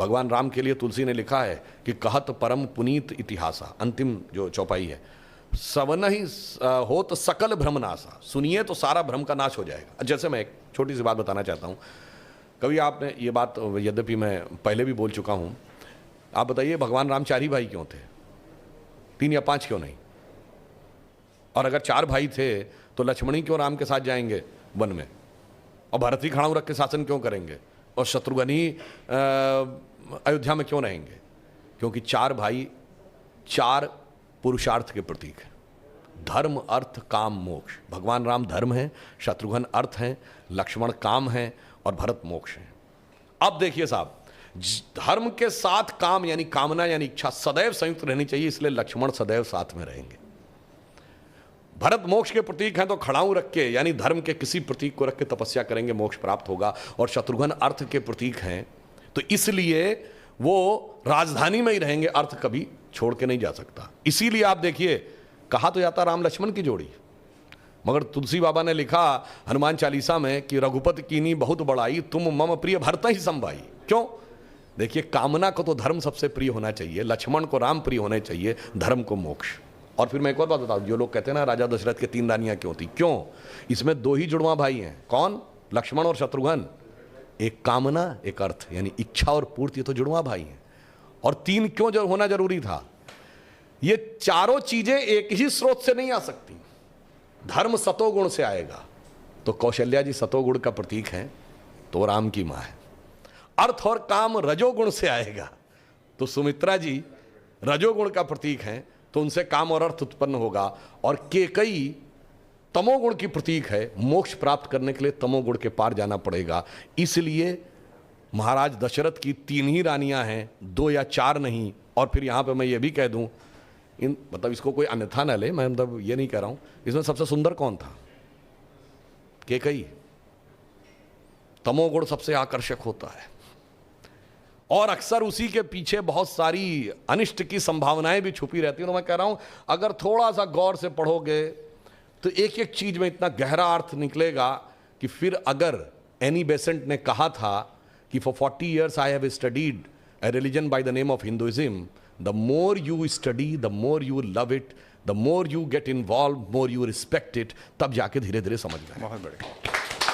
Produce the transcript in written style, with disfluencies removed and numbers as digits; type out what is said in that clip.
भगवान राम के लिए तुलसी ने लिखा है कि कहत परम पुनीत इतिहासा, अंतिम जो चौपाई है, सवन ही हो तो सकल भ्रमनाशा, सुनिए तो सारा भ्रम का नाश हो जाएगा। जैसे मैं एक छोटी सी बात बताना चाहता हूँ, कभी आपने ये बात, यद्यपि मैं पहले भी बोल चुका हूँ, आप बताइए भगवान राम 4 ही भाई क्यों थे, 3 या 5 क्यों नहीं? और अगर 4 भाई थे तो लक्ष्मण ही क्यों राम के साथ जाएंगे वन में, और भरत ही खड़ाऊ रख के शासन क्यों करेंगे, और शत्रुघ्न ही अयोध्या में क्यों रहेंगे? क्योंकि 4 भाई 4 पुरुषार्थ के प्रतीक हैं, धर्म अर्थ काम मोक्ष। भगवान राम धर्म है, शत्रुघ्न अर्थ हैं, लक्ष्मण काम है और भरत मोक्ष है। अब देखिए साहब, धर्म के साथ काम यानी कामना यानी इच्छा सदैव संयुक्त रहनी चाहिए, इसलिए लक्ष्मण सदैव साथ में रहेंगे। भरत मोक्ष के प्रतीक हैं तो खड़ाऊ रख के यानी धर्म के किसी प्रतीक को रख के तपस्या करेंगे, मोक्ष प्राप्त होगा। और शत्रुघ्न अर्थ के प्रतीक हैं तो इसलिए वो राजधानी में ही रहेंगे, अर्थ कभी छोड़ के नहीं जा सकता। इसीलिए आप देखिए, कहा तो जाता राम लक्ष्मण की जोड़ी, मगर तुलसी बाबा ने लिखा हनुमान चालीसा में कि रघुपति कीनी बहुत बड़ाई, तुम मम प्रिय भरत ही संभाई। क्यों? देखिए, कामना को तो धर्म सबसे प्रिय होना चाहिए, लक्ष्मण को राम प्रिय होने चाहिए, धर्म को मोक्ष। और फिर मैं एक और बात बताऊं, जो लोग कहते हैं ना राजा दशरथ के 3 रानियां क्यों थी, क्यों? इसमें 2 ही जुड़वा भाई हैं, कौन? लक्ष्मण और शत्रुघ्न। एक कामना, एक अर्थ, यानी इच्छा और पूर्ति, तो जुड़वा भाई हैं। और 3 क्यों जो होना जरूरी था? ये चारों चीजें एक ही स्रोत से नहीं आ सकती। धर्म सतोगुण से आएगा तो कौशल्या जी सतोगुण का प्रतीक हैं, तो राम की मां है। अर्थ और काम रजोगुण से आएगा तो सुमित्रा जी रजोगुण का प्रतीक हैं, तो उनसे काम और अर्थ उत्पन्न होगा। और केकई तमोगुण की प्रतीक है, मोक्ष प्राप्त करने के लिए तमोगुण के पार जाना पड़ेगा। इसलिए महाराज दशरथ की 3 ही रानियां हैं, 2 या 4 नहीं। और फिर यहां पे मैं ये भी कह दूं, मतलब इसको कोई अन्यथा न ले, मैं मतलब ये नहीं कह रहा हूं, इसमें सबसे सुंदर कौन था? केकई। तमोगुण सबसे आकर्षक होता है और अक्सर उसी के पीछे बहुत सारी अनिष्ट की संभावनाएं भी छुपी रहती हैं। तो मैं कह रहा हूं, अगर थोड़ा सा गौर से पढ़ोगे तो एक एक चीज में इतना गहरा अर्थ निकलेगा कि फिर अगर एनी बेसेंट ने कहा था कि for 40 years I have studied a religion by the name of Hinduism, the more you study, the more you love it, the more you get involved, more you respect it, तब जाके धीरे धीरे समझ में। बहुत बढ़िया।